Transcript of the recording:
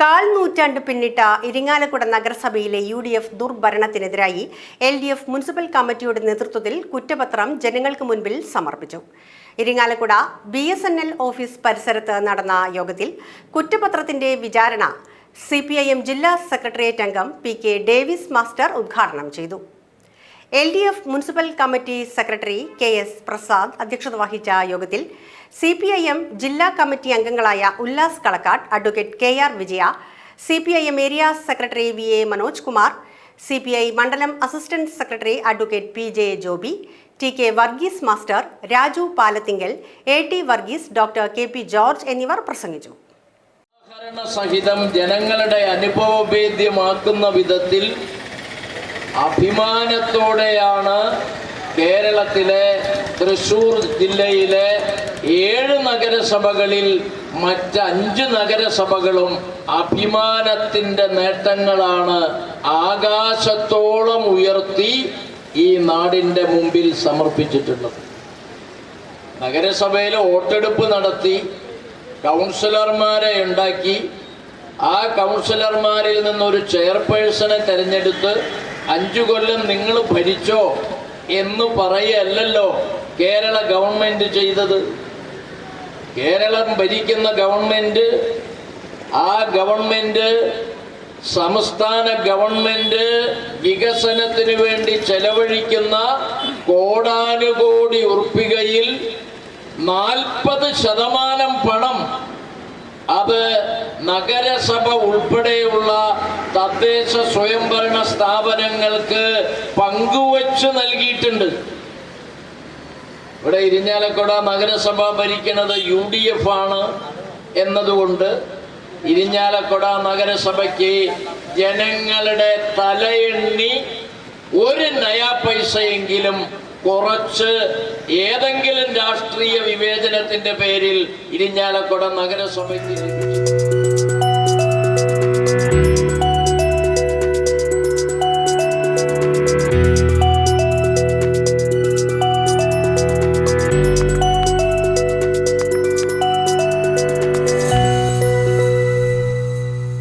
കാൽ നൂറ്റാണ്ട് പിന്നിട്ട ഇരിങ്ങാലക്കുട നഗരസഭയിലെ UDF ദുർഭരണത്തിനെതിരായി LDF മുനിസിപ്പൽ കമ്മിറ്റിയുടെ നേതൃത്വത്തിൽ കുറ്റപത്രം ജനങ്ങൾക്ക് മുൻപിൽ സമർപ്പിച്ചു. ഇരിങ്ങാലക്കുട BSNL ഓഫീസ് പരിസരത്ത് നടന്ന യോഗത്തിൽ കുറ്റപത്രത്തിന്റെ വിചാരണ CPIM ജില്ലാ സെക്രട്ടേറിയറ്റ് അംഗം PK ഡേവിസ് മാസ്റ്റർ ഉദ്ഘാടനം ചെയ്തു. LDF municipal committee secretary KS Prasad അധ്യക്ഷത വഹിച്ച യോഗത്തിൽ CPIM ജില്ലാ കമ്മിറ്റി അംഗങ്ങളായ ഉല്ലാസ് കളക്കാട്, അഡ്വക്കേറ്റ് KR വിജയ, CPIM area secretary VA Manoj Kumar, CPI മണ്ഡലം assistant secretary advocate PJ Joby, TK Varghese master, Raju Palathingal, AT Varghese, doctor KP George എന്നിവർ പ്രസംഗിച്ചു. സഹിതം ജനങ്ങളുടെ അനുഭവവേദ്യമാക്കുന്ന വിധത്തിൽ അഭിമാനത്തോടെയാണ് കേരളത്തിലെ തൃശ്ശൂർ ജില്ലയിലെ 7 നഗരസഭകളിൽ മറ്റ് 5 നഗരസഭകളും അഭിമാനത്തിൻ്റെ നേട്ടങ്ങളാണ് ആകാശത്തോളം ഉയർത്തി ഈ നാടിൻ്റെ മുമ്പിൽ സമർപ്പിച്ചിട്ടുള്ളത്. നഗരസഭയിൽ വോട്ടെടുപ്പ് നടത്തി കൗൺസിലർമാരെ ഉണ്ടാക്കി ആ കൗൺസിലർമാരിൽ നിന്നൊരു ചെയർപേഴ്സണെ തിരഞ്ഞെടുത്ത് 5 കൊല്ലം നിങ്ങൾ ഭരിച്ചോ എന്ന് പറയല്ലോ കേരള ഗവൺമെന്റ് ചെയ്തത്. കേരളം ഭരിക്കുന്ന ഗവൺമെന്റ്, ആ ഗവൺമെന്റ് സംസ്ഥാന ഗവൺമെന്റ് വികസനത്തിന് വേണ്ടി ചെലവഴിക്കുന്ന കോടാനുകോടി ഉറുപ്പികയിൽ 40% പണം അത് നഗരസഭ ഉൾപ്പെടെയുള്ള തദ്ദേശ സ്വയംഭരണ സ്ഥാപനങ്ങൾക്ക് പങ്കുവച്ച് നൽകിയിട്ടുണ്ട്. ഇവിടെ ഇരിഞ്ഞാലക്കുട നഗരസഭ ഭരിക്കുന്നത് UDF ആണ് എന്നതുകൊണ്ട് ഇരിഞ്ഞാലക്കുട നഗരസഭയ്ക്ക് ജനങ്ങളുടെ തലയെണ്ണി 1 നയാ പൈസയെങ്കിലും കുറച്ച് ഏതെങ്കിലും രാഷ്ട്രീയ വിവേചനത്തിന്റെ പേരിൽ ഇരിഞ്ഞാലക്കുട നഗരസഭയ്ക്ക്